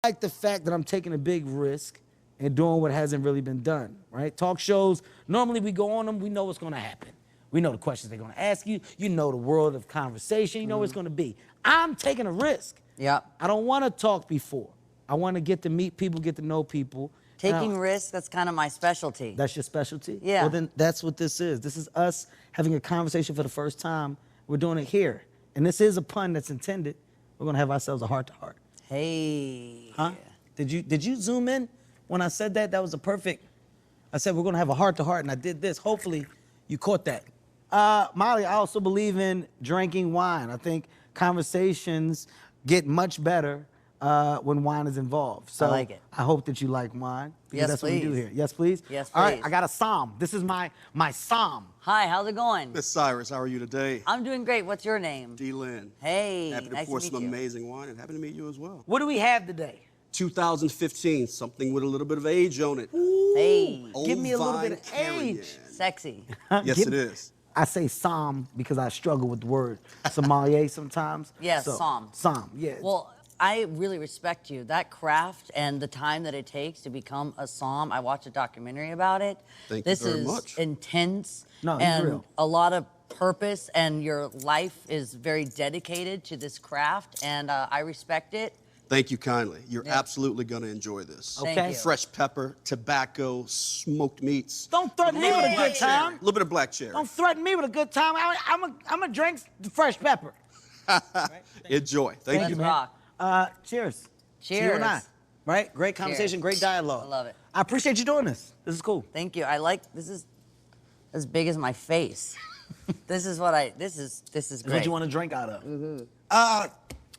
like the fact that I'm taking a big risk and doing what hasn't really been done, right? Talk shows, normally we go on them, we know what's gonna happen. We know the questions they're gonna ask you. You know the world of conversation. You know what it's gonna be. I'm taking a risk. Yep. I don't wanna talk before. I wanna get to meet people, get to know people. Taking risks, that's kind of my specialty. That's your specialty? Yeah. Well, then that's what this is. This is us having a conversation for the first time. We're doing it here. And this is a pun that's intended. We're gonna have ourselves a heart-to-heart. Hey. Huh? Did you zoom in when I said that? That was a perfect. I said we're gonna have a heart-to-heart, and I did this. Hopefully, you caught that. Molly, I also believe in drinking wine. I think conversations get much better when wine is involved. So I like it. I hope that you like wine. Because Yes, that's please. what we do here. Yes, please? Yes, All right, please. I got a psalm. This is my psalm. Hi, how's it going? Miss Cyrus, how are you today? I'm doing great. What's your name? D-Lynn. Hey, Happy to nice pour to meet some you. amazing wine and happy to meet you as well. What do we have today? 2015, something with a little bit of age on it. Hey, Old Give me a little bit Vine of Carrion. age. sexy. Yes, Give- it is. I say psalm because I struggle with the word sommelier sometimes. Yeah, So, psalm. Psalm, yeah. Well, I really respect you. That craft and the time that it takes to become a psalm. I watched a documentary about it. Thank you this very is much. intense No, you're and real. a lot of purpose, and your life is very dedicated to this craft, and I respect it. Thank you kindly. You're Yeah. absolutely going to enjoy this. Thank Okay. you. Fresh pepper, tobacco, smoked meats. Don't threaten me with a good time. A little bit of black cherry. Don't threaten me with a good time. I'm gonna drink the fresh pepper. Enjoy. Thank Let's you. rock. Cheers. Cheers. To you and I. Right? Great conversation, Cheers. great dialogue. I love it. I appreciate you doing this. This is cool. Thank you. I like this. Is as big as my face. This is what I. This is This is great. what you want to drink out of. Mm-hmm.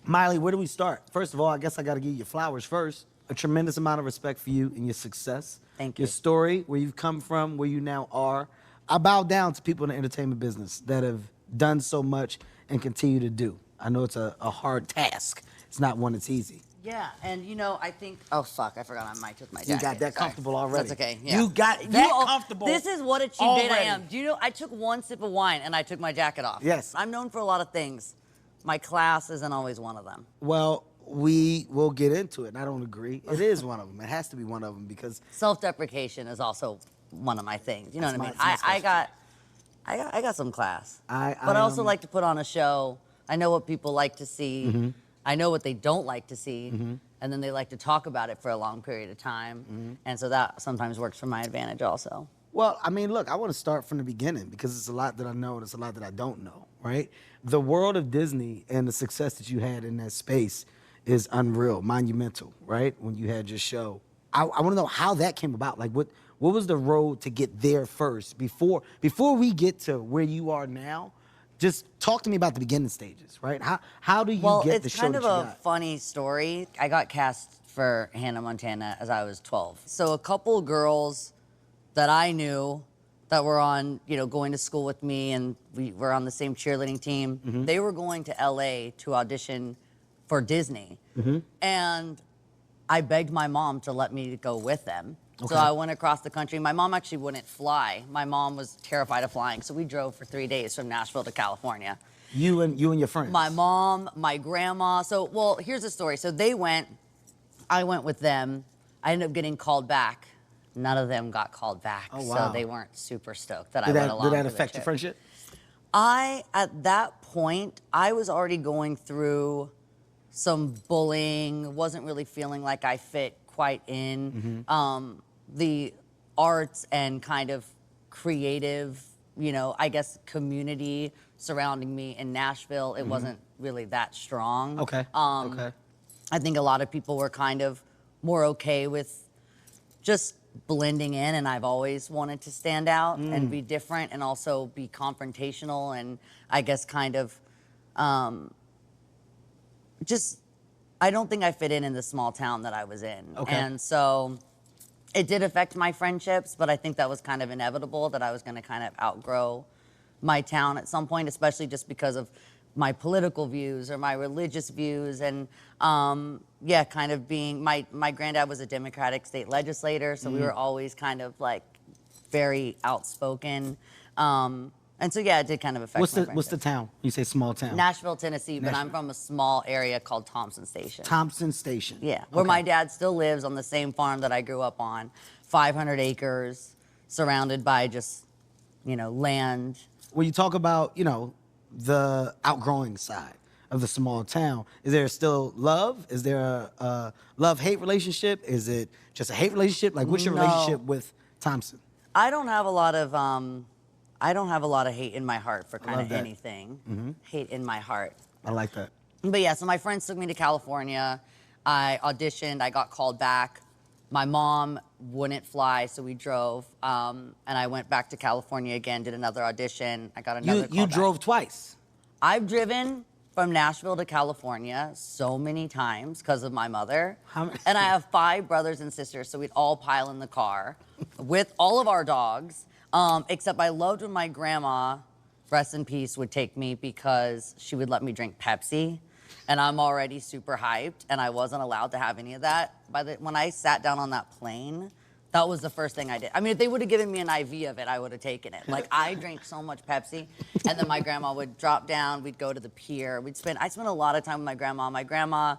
Miley, where do we start? First of all, I guess I got to give you your flowers first. A tremendous amount of respect for you and your success. Thank Your you. story, where you've come from, where you now are. I bow down to people in the entertainment business that have done so much and continue to do. I know it's a hard task. It's not one that's easy. Yeah, and you know, I think. Oh fuck! I forgot I might took my You jacket. got that Sorry. comfortable already. That's okay. Yeah. You got that comfortable. This is what a cheap date I already. am. Do you know? I took one sip of wine and I took my jacket off. Yes. I'm known for a lot of things. My class isn't always one of them. Well, we will get into it. And I don't agree. It is one of them. It has to be one of them because Self-deprecation is also one of my things. You know That's what I mean? my- that's my I got some class. I- Mm-hmm. But I also like to put on a show. I know what people like to see. I know what they don't like to see. And then they like to talk about it for a long period of time. Mm-hmm. And so that sometimes works for my advantage also. Well, I mean, look, I want to start from the beginning because it's a lot that I know and it's a lot that I don't know, right? The world of Disney and the success that you had in that space is unreal, monumental, right? When you had your show. I want to know how that came about. Like, what was the road to get there first before we get to where you are now? Just talk to me about the beginning stages, right? How do you Well, get the it's show kind that of you a got? funny story. I got cast for Hannah Montana as I was 12. So a couple girls that I knew that were on, going to school with me, and we were on the same cheerleading team, they were going to LA to audition for Disney. And I begged my mom to let me go with them. Okay. So I went across the country. My mom actually wouldn't fly. My mom was terrified of flying. So we drove for 3 days from Nashville to California. You and your friends. My mom, my grandma. So, well, here's the story. So they went, I went with them. I ended up getting called back. None of them got called back. Oh, wow. So they weren't super stoked that I Did went that, along did that for the affect your trip. friendship? At that point, I was already going through some bullying, wasn't really feeling like I fit quite in. The arts and kind of creative, I guess, community surrounding me in Nashville, it wasn't really that strong. Okay. Okay. I think a lot of people were kind of more okay with just blending in, and I've always wanted to stand out and be different and also be confrontational and I guess kind of just, I don't think I fit in the small town that I was in. Okay. And so it did affect my friendships, but I think that was kind of inevitable that I was going to kind of outgrow my town at some point, especially just because of my political views or my religious views. And kind of being, my granddad was a Democratic state legislator, so we were always kind of like very outspoken. And so, yeah, it did kind of affect What's my the friendship. town? You say small town. Nashville, Tennessee, but I'm Nashville. from a small area called Thompson Station. Thompson Station. Yeah, where Okay. my dad still lives on the same farm that I grew up on, 500 acres, surrounded by just, land. When you talk about, the outgrowing side of the small town, is there still love? Is there a love-hate relationship? Is it just a hate relationship? Like, what's your No. relationship with Thompson? I don't have a lot of hate in my heart for kind love of that. anything. Hate in my heart. I like that. But yeah, so my friends took me to California. I auditioned. I got called back. My mom wouldn't fly, so we drove. And I went back to California again, did another audition. I got another call You back. drove twice. I've driven from Nashville to California so many times because of my mother. How many? And I have 5 brothers and sisters, so we'd all pile in the car with all of our dogs. Except I loved when my grandma, rest in peace, would take me because she would let me drink Pepsi. And I'm already super hyped, and I wasn't allowed to have any of that. When I sat down on that plane, that was the first thing I did. I mean, if they would have given me an IV of it, I would have taken it. Like, I drank so much Pepsi, and then my grandma would drop down. We'd go to the pier. I spent a lot of time with my grandma. My grandma,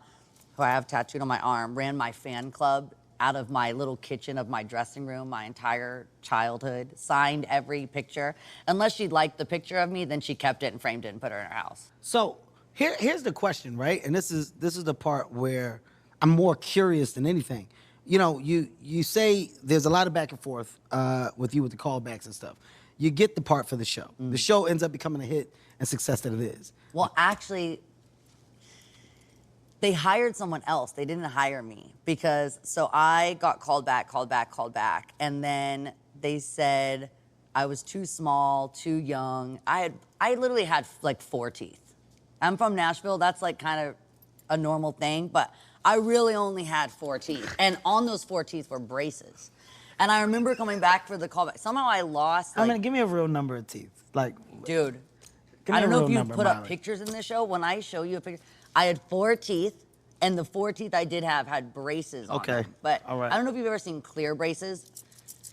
who I have tattooed on my arm, ran my fan club out of my little kitchen of my dressing room my entire childhood, signed every picture. Unless she liked the picture of me, then she kept it and framed it and put it in her house. So here's the question, right? And this is the part where I'm more curious than anything. You say there's a lot of back and forth with you with the callbacks and stuff. You get the part for the show. The show ends up becoming a hit and success that it is. Well, actually, they hired someone else. They didn't hire me so I got called back, and then they said I was too small, too young. I literally had like 4 teeth. I'm from Nashville. That's like kind of a normal thing, but I really only had 4 teeth, and on those 4 teeth were braces. And I remember coming back for the callback. Somehow I lost. Give me a real number of teeth. Dude, give me I don't a know real if you number, put up Miley. pictures in this show. When I show you a picture, I had 4 teeth, and the 4 teeth I did have had braces on Okay. them. But All right. I don't know if you've ever seen clear braces.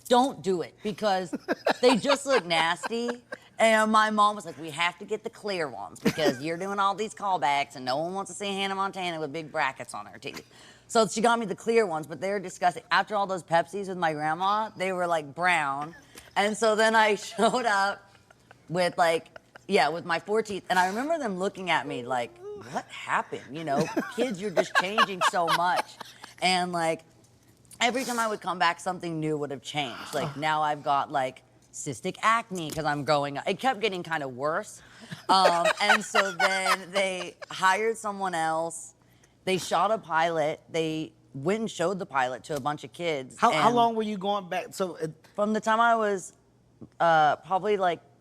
Don't do it because they just look nasty. And my mom was like, we have to get the clear ones because you're doing all these callbacks and no one wants to see Hannah Montana with big brackets on her teeth. So she got me the clear ones, but they were disgusting. After all those Pepsis with my grandma, they were like brown. And so then I showed up with with my 4 teeth. And I remember them looking at me like, what happened? Kids, you're just changing so much. And every time I would come back, something new would have changed. Like now I've got cystic acne because I'm growing up. It kept getting kind of worse. And so then they hired someone else. They shot a pilot. They went and showed the pilot to a bunch of kids. How long were you going back? From the time I was probably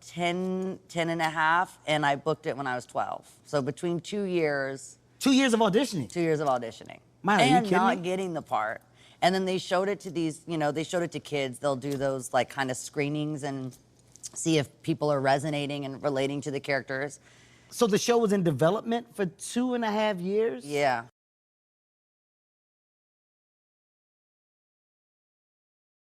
10 and a half, and I booked it when I was 12. So between 2 years. 2 years of auditioning. 2 years of auditioning. Miley, are you and kidding not me? getting the part. And then they showed it to they showed it to kids. They'll do those kind of screenings and see if people are resonating and relating to the characters. So the show was in development for 2.5 years? Yeah.